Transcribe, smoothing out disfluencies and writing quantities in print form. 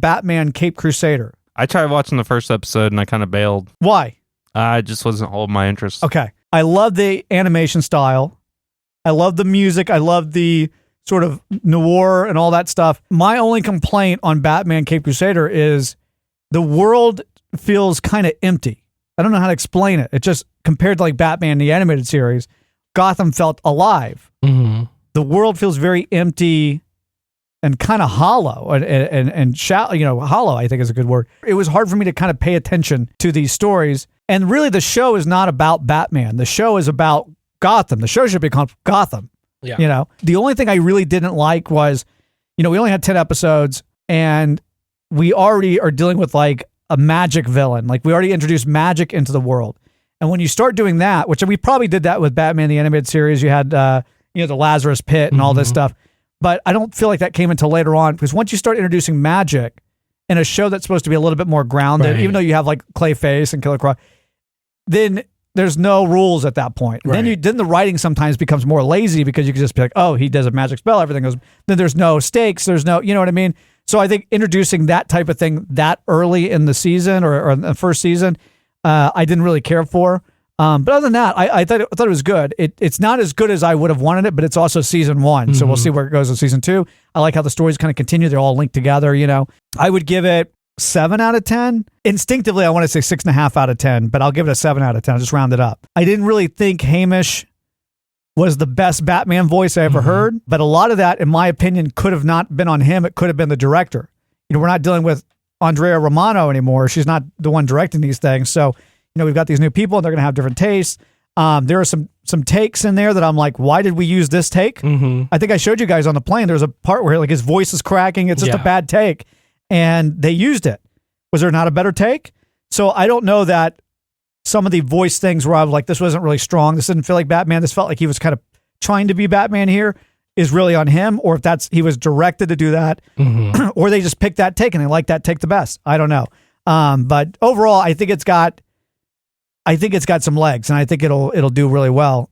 Batman Cape Crusader. I tried watching the first episode and I kind of bailed. Why? I just wasn't holding my interest. Okay. I love the animation style. I love the music. I love the sort of noir and all that stuff. My only complaint on Batman Cape Crusader is the world feels kind of empty. I don't know how to explain it. It just, compared to like Batman, the animated series, Gotham felt alive. Mm-hmm. The world feels very empty and kind of hollow and shallow, hollow, I think is a good word. It was hard for me to kind of pay attention to these stories. And really the show is not about Batman. The show is about Gotham. The show should be called Gotham. Yeah. The only thing I really didn't like was, we only had 10 episodes and we already are dealing with like a magic villain. Like we already introduced magic into the world. And when you start doing that, which we probably did that with Batman, the animated series, you had, the Lazarus Pit and all this stuff. But I don't feel like that came until later on, because once you start introducing magic in a show that's supposed to be a little bit more grounded, even though you have like Clayface and Killer Croc, then there's no rules at that point. Right. Then the writing sometimes becomes more lazy because you can just be like, oh, he does a magic spell, everything goes. Then there's no stakes, there's no, you know what I mean? So I think introducing that type of thing that early in the season or in the first season, I didn't really care for. But other than that, I thought it was good. It's not as good as I would have wanted it, but it's also season 1. So we'll see where it goes in season 2. I like how the stories kind of continue. They're all linked together, I would give it 7 out of 10. Instinctively, I want to say 6.5 out of 10, but I'll give it a 7 out of 10. I'll just round it up. I didn't really think Hamish was the best Batman voice I ever heard, but a lot of that, in my opinion, could have not been on him. It could have been the director. We're not dealing with Andrea Romano anymore. She's not the one directing these things. So, we've got these new people and they're going to have different tastes. There are some takes in there that I'm like, why did we use this take? I think I showed you guys on the plane. There's a part where like his voice is cracking. It's just a bad take. And they used it. Was there not a better take? So I don't know that some of the voice things where I was like, this wasn't really strong. This didn't feel like Batman. This felt like he was kind of trying to be Batman here is really on him, or if he was directed to do that, or they just picked that take and they like that take the best. I don't know. But overall, I think it's got some legs and I think it'll do really well.